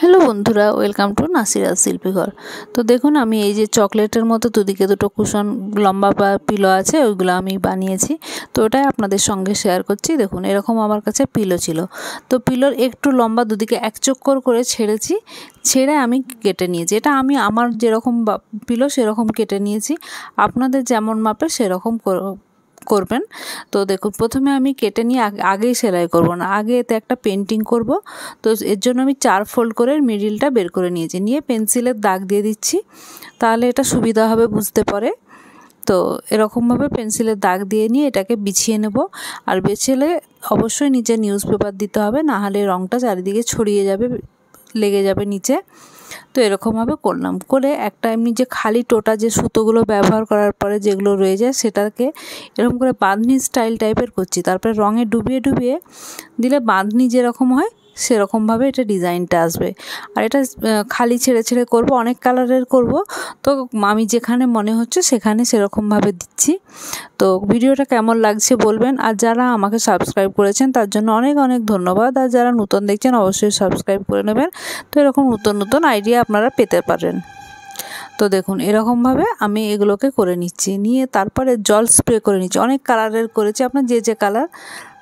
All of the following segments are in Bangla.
হ্যালো বন্ধুরা, ওয়েলকাম টু নাসিরাজ শিল্পীঘর। তো দেখুন, আমি এই যে চকলেটের মতো দুদিকে দুটো কুশন লম্বা বা পিলো আছে, ওইগুলো আমি বানিয়েছি। তো ওটাই আপনাদের সঙ্গে শেয়ার করছি। দেখুন, এরকম আমার কাছে পিলো ছিল। তো পিলোর একটু লম্বা দুদিকে এক চক্কর করে ছেড়ে আমি কেটে নিয়েছি। এটা আমি আমার যেরকম পিলো সেরকম কেটে নিয়েছি। আপনাদের যেমন মাপে সেরকম করবেন। তো দেখুন, প্রথমে আমি কেটে নিয়ে আগেই সেলাই করব না, আগে এতে একটা পেন্টিং করব। তো এর জন্য আমি 4 ফোল্ড করে মিডিলটা বের করে নিয়েছি, নিয়ে পেন্সিলের দাগ দিয়ে দিচ্ছি, তাহলে এটা সুবিধা হবে বুঝতে পারে। তো এরকমভাবে পেন্সিলের দাগ দিয়ে নিয়ে এটাকে বিছিয়ে নেব। আর বিছালে অবশ্যই নিচে নিউজ পেপার দিতে হবে, না হলে রঙটা চারিদিকে ছড়িয়ে যাবে, লেগে যাবে নিচে। তো এরকমভাবে করলাম, করে একটা এমনি যে খালি টোটা যে সুতোগুলো ব্যবহার করার পরে যেগুলো রয়ে যায় সেটাকে এরকম করে বাঁধনি স্টাইল টাইপের করছি। তারপরে রঙে ডুবিয়ে দিলে বাঁধনি যেরকম হয় সেরকমভাবে এটা ডিজাইনটা আসবে। আর এটা খালি ছেড়ে করব, অনেক কালারের করব। তো আমি যেখানে মনে হচ্ছে সেখানে সেরকমভাবে দিচ্ছি। তো ভিডিওটা কেমন লাগছে বলবেন। আর যারা আমাকে সাবস্ক্রাইব করেছেন তার জন্য অনেক অনেক ধন্যবাদ। আর যারা নতুন দেখছেন অবশ্যই সাবস্ক্রাইব করে নেবেন। তো এরকম নতুন আইডিয়া আপনারা পেতে পারেন। তো দেখুন, এরকমভাবে আমি এগুলোকে করে নিচ্ছি, নিয়ে তারপরে জল স্প্রে করে নিচ্ছি। অনেক কালারের করেছি, আপনার যে কালার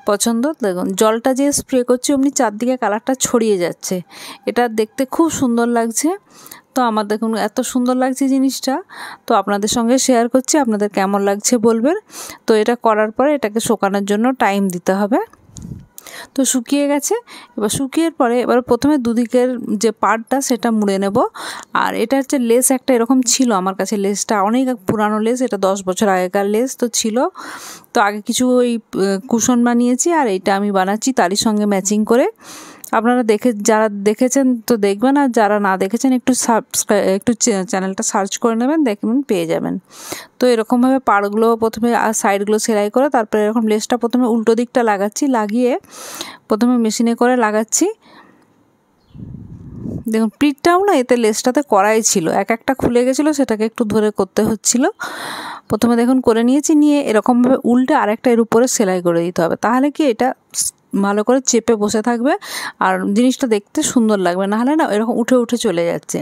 পছন্দ। দেখুন, জলটা যে স্প্রে করছি অমনি চারদিকে কালারটা ছড়িয়ে যাচ্ছে, এটা দেখতে খুব সুন্দর লাগছে। তো আমার দেখুন এত সুন্দর লাগছে জিনিসটা, তো আপনাদের সঙ্গে শেয়ার করছি। আপনাদের কেমন লাগছে বলবেন। তো এটা করার পরে এটাকে শুকানোর জন্য টাইম দিতে হবে। তো শুকিয়ে গেছে। এবার প্রথমে দুদিকের যে পার্টটা সেটা মুড়ে নেব। আর এটা হচ্ছে লেস একটা এরকম ছিল আমার কাছে, লেসটা অনেক পুরানো লেস, এটা 10 বছর আগেকার লেস তো ছিল। তো আগে কিছু ওই কুশন বানিয়েছি, আর এইটা আমি বানাচ্ছি তারই সঙ্গে ম্যাচিং করে। আপনারা যারা দেখেছেন তো দেখবেন, আর যারা না দেখেছেন একটু চ্যানেলটা সার্চ করে নেবেন, দেখবেন পেয়ে যাবেন। তো এরকমভাবে পাড়গুলো প্রথমে আর সাইডগুলো সেলাই করে তারপরে এরকম লেসটা প্রথমে উল্টো দিকটা লাগিয়ে প্রথমে মেশিনে করে লাগাচ্ছি। দেখুন, প্লিটটাও না এতে লেসটাতে করাই ছিল, একটা খুলে গেছিলো, সেটাকে একটু ধরে করতে হচ্ছিল। প্রথমে দেখুন করে নিয়ে এরকমভাবে উল্টে আরেকটা এর উপরে সেলাই করে দিতে হবে, তাহলে কি এটা ভালো করে চেপে বসে থাকবে আর জিনিসটা দেখতে সুন্দর লাগবে, না হলে না এরকম উঠে চলে যাচ্ছে।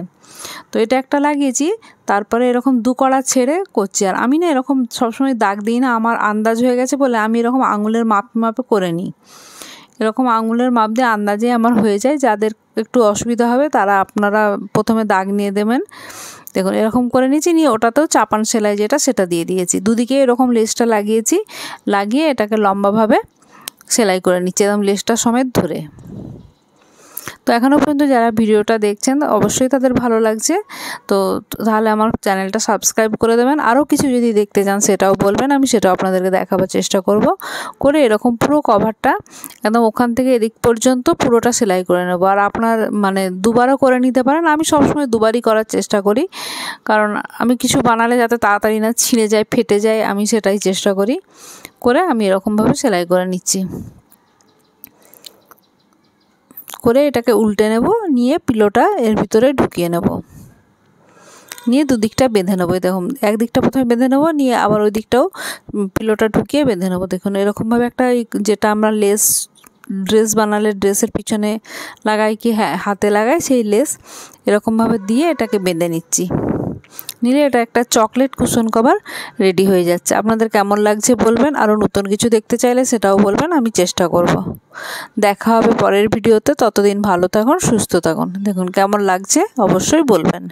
তো এটা একটা লাগিয়েছি, তারপরে এরকম 2 কড়া ছেড়ে করছি। আর আমি না এরকম সবসময় দাগ দিই না, আমার আন্দাজ হয়ে গেছে বলে আমি এরকম আঙুলের মাপে করে নিই। এরকম আঙুলের মাপ দিয়ে আন্দাজে আমার হয়ে যায়। যাদের একটু অসুবিধা হবে তারা আপনারা প্রথমে দাগ নিয়ে দেবেন। দেখুন, এরকম করে নিয়েছি, নিয়ে ওটাতেও চাপান সেলাই সেটা দিয়ে দিয়েছি। দুদিকে এরকম লেসটা লাগিয়ে এটাকে লম্বাভাবে সেলাই করে নিচ্ছি, একদম লেসটা সমেত ধরে। তো এখনও পর্যন্ত যারা ভিডিওটা দেখছেন অবশ্যই তাদের ভালো লাগছে, তো তাহলে আমার চ্যানেলটা সাবস্ক্রাইব করে দেবেন। আরও কিছু যদি দেখতে চান সেটাও বলবেন, আমি সেটাও আপনাদেরকে দেখাবার চেষ্টা করব। করে এরকম পুরো কভারটা একদম ওখান থেকে এদিক পর্যন্ত পুরোটা সেলাই করে নেব। আর আপনার দুবারও করে নিতে পারেন, আমি সবসময় দুবারই করার চেষ্টা করি, কারণ আমি কিছু বানালে যাতে তাড়াতাড়ি না ছিঁড়ে যায়, ফেটে যায়, আমি সেটাই চেষ্টা করি। করে আমি এরকমভাবে সেলাই করে নিচ্ছি, করে এটাকে উল্টে নেব, নিয়ে পিলোটা এর ভিতরে ঢুকিয়ে নেব, নিয়ে দুদিকটা বেঁধে নেবো। দেখুন, একদিকটা প্রথমে বেঁধে নেবো, নিয়ে আবার ওই দিকটাও পিলোটা ঢুকিয়ে বেঁধে নেবো। দেখুন, এরকমভাবে একটা যেটা আমরা ড্রেস বানালে ড্রেসের পিছনে লাগাই কি হাতে লাগাই, সেই লেস এরকমভাবে দিয়ে এটাকে বেঁধে নিচ্ছি। নিলে এটা একটা চকলেট কুশন কভার রেডি হয়ে যাচ্ছে। আপনাদের কেমন লাগছে বলবেন। আরও নতুন কিছু দেখতে চাইলে সেটাও বলবেন, আমি চেষ্টা করব। দেখা হবে পরের ভিডিওতে, ততদিন ভালো থাকুন, সুস্থ থাকুন। দেখুন কেমন লাগছে অবশ্যই বলবেন।